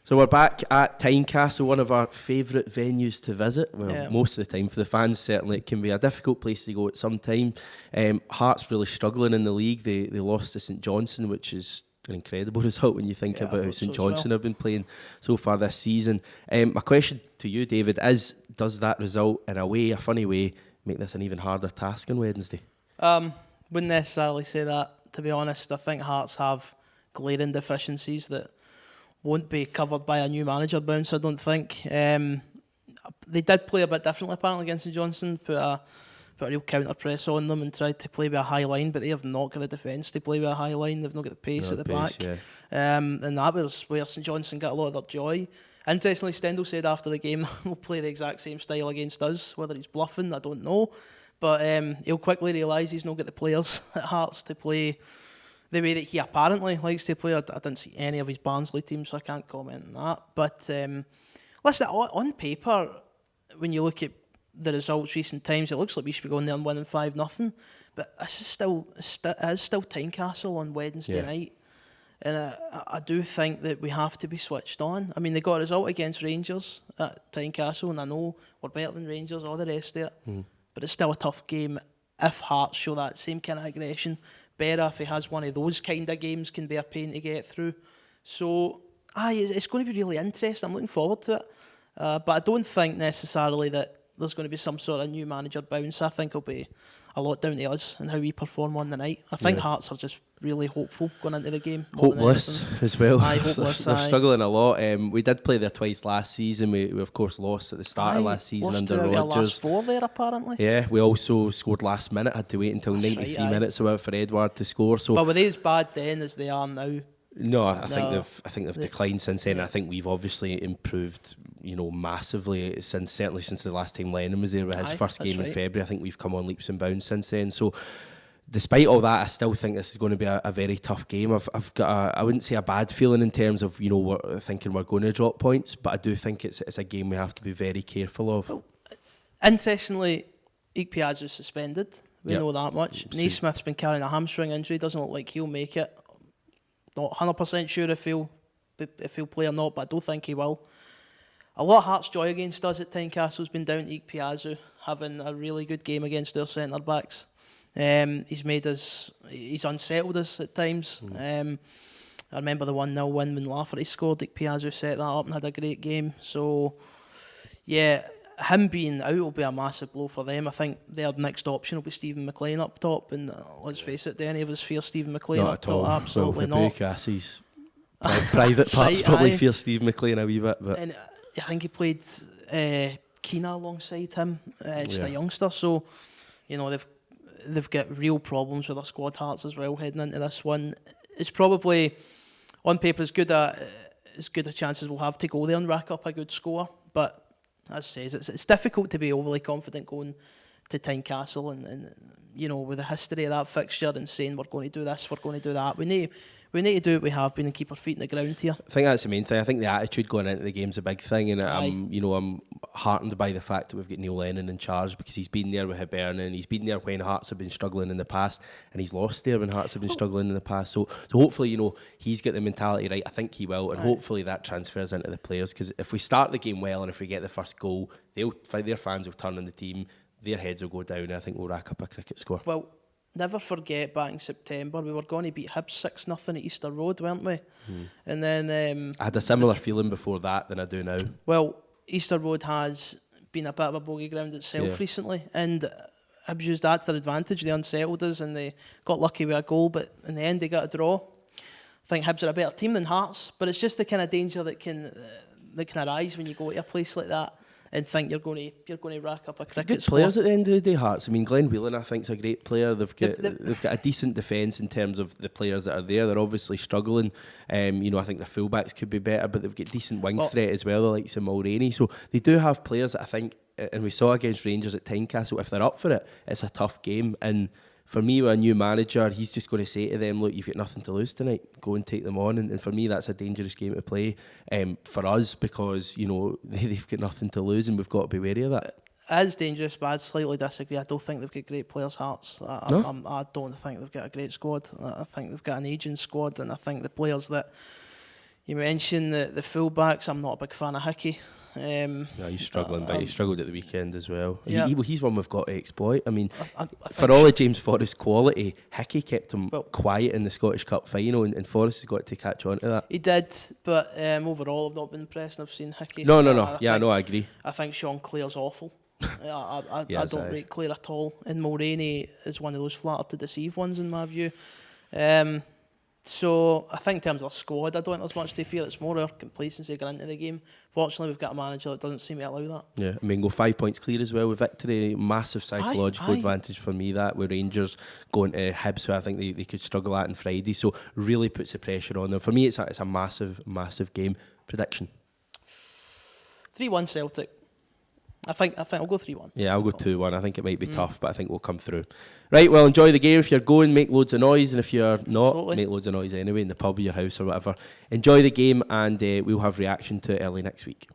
So we're back at Tynecastle, one of our favourite venues to visit. Well, most of the time. For the fans, certainly, it can be a difficult place to go at some time. Hearts really struggling in the league. They lost to St Johnstone, which is an incredible result when you think about how St Johnstone have been playing so far this season. My question to you, David, is does that result, in a funny way, make this an even harder task on Wednesday? Wouldn't necessarily say that, to be honest. I think Hearts have glaring deficiencies that won't be covered by a new manager bounce, I don't think. They did play a bit differently apparently against St Johnstone, put a real counter press on them and tried to play with a high line, but they have not got the defence to play with a high line. They've not got the pace at the back. Yeah. And that was where St Johnstone got a lot of their joy. Interestingly, Stendel said after the game we'll play the exact same style against us. Whether he's bluffing, I don't know. But he'll quickly realise he's not got the players at Hearts to play the way that he apparently likes to play. I didn't see any of his Barnsley teams, so I can't comment on that. But listen, on paper, when you look at the results recent times, it looks like we should be going there and winning 5-0. But this is still Tynecastle on Wednesday night. And I do think that we have to be switched on. I mean, they got a result against Rangers at Tynecastle, and I know we're better than Rangers, all the rest of it. But it's still a tough game if Hearts show that same kind of aggression. Berra, if he has one of those kind of games, can be a pain to get through. So, it's going to be really interesting. I'm looking forward to it. But I don't think necessarily that there's going to be some sort of new manager bounce. I think it'll be a lot down to us and how we perform on the night. I think Hearts are just really hopeful going into the game. Hopeless as well. Hopeless. They're struggling a lot. We did play there twice last season. We of course lost at the start of last season under Rodgers. Last 4 there apparently. Yeah, we also scored last minute. Had to wait until 93 minutes for Edward to score. So, but were they as bad then as they are now? No, I think they've declined since then. I think we've obviously improved, massively certainly since the last time Lennon was there with his first game in February. I think we've come on leaps and bounds since then. So, despite all that, I still think this is going to be a very tough game. I've got I wouldn't say a bad feeling in terms of we're thinking we're going to drop points, but I do think it's a game we have to be very careful of. Well, interestingly, Ikpeazu's suspended. We know that much. Naismith's been carrying a hamstring injury. Doesn't look like he'll make it. Not 100% sure if he'll play or not, but I don't think he will. A lot of Hearts' joy against us at Tynecastle's been down to Ikpeazu having a really good game against their centre backs. He's unsettled us at times. I remember the 1-0 win when Lafferty scored. Ikpeazu set that up and had a great game. So, yeah, him being out will be a massive blow for them. I think their next option will be Stephen McLean up top, and let's face it, do any of us fear Stephen McLean up top? Absolutely not. Cassie's private parts probably fear Stephen McLean a wee bit, but and I think he played Keena alongside him, just a youngster. So, they've got real problems with their squad, Hearts, as well heading into this one. It's probably on paper as good a chance as we'll have to go there and rack up a good score, but as I say, it's difficult to be overly confident going to Tynecastle and with the history of that fixture and saying we're going to do this, we're going to do that. We need to do what we have been and keep our feet in the ground here. I think that's the main thing. I think the attitude going into the game's a big thing, and I'm heartened by the fact that we've got Neil Lennon in charge, because he's been there with Hibernian, he's been there when Hearts have been struggling in the past, and he's lost there when Hearts have been struggling in the past. So hopefully, he's got the mentality right. I think he will, and hopefully that transfers into the players, because if we start the game well and if we get the first goal, their fans will turn on the team, their heads will go down, and I think we'll rack up a cricket score. Well, never forget back in September we were going to beat Hibs 6-0 at Easter Road, weren't we? And then I had a similar feeling before that than I do now. Well, Easter Road has been a bit of a bogey ground itself recently, and Hibs used that to their advantage. They unsettled us and they got lucky with a goal, but in the end they got a draw. I think Hibs are a better team than Hearts, but it's just the kind of danger that can arise when you go to a place like that and think you're going to rack up a cricket score. Players at the end of the day, Hearts. I mean, Glenn Whelan, I think, is a great player. They've got a decent defence in terms of the players that are there. They're obviously struggling. I think the fullbacks could be better, but they've got decent wing threat as well, the likes of Mulroney. So they do have players that I think, and we saw against Rangers at Tynecastle, if they're up for it, it's a tough game. And for me, with a new manager, he's just going to say to them, look, you've got nothing to lose tonight. Go and take them on. And for me, that's a dangerous game to play for us, because, they've got nothing to lose and we've got to be wary of that. It is dangerous, but I slightly disagree. I don't think they've got great players, Hearts. I don't think they've got a great squad. I think they've got an aging squad, and I think the players that You mentioned the full-backs. I'm not a big fan of Hickey. No, he's struggling, but he struggled at the weekend as well. Yeah. He's one we've got to exploit. I mean, I for all of James Forrest's quality, Hickey kept him quiet in the Scottish Cup final, and Forrest has got to catch on to that. He did, but overall I've not been impressed. I've seen Hickey. No. I agree. I think Sean Clare's awful. I don't rate Clare at all. And Mulroney is one of those flatter to deceive ones in my view. So I think in terms of the squad, I don't think there's much to fear. It's more our complacency going into the game. Fortunately, we've got a manager that doesn't seem to allow that. Yeah, I mean, go 5 points clear as well with victory. Massive psychological advantage for me, that, with Rangers going to Hibs, who I think they could struggle at on Friday. So really puts the pressure on them. For me, it's a massive, massive game. Prediction? 3-1 Celtic. I think I'll go 3-1. Yeah, I'll go 2-1. I think it might be tough, but I think we'll come through. Right, well, enjoy the game. If you're going, make loads of noise, and if you're not, Absolutely. make loads of noise anyway in the pub, your house or whatever. Enjoy the game, and we'll have reaction to it early next week.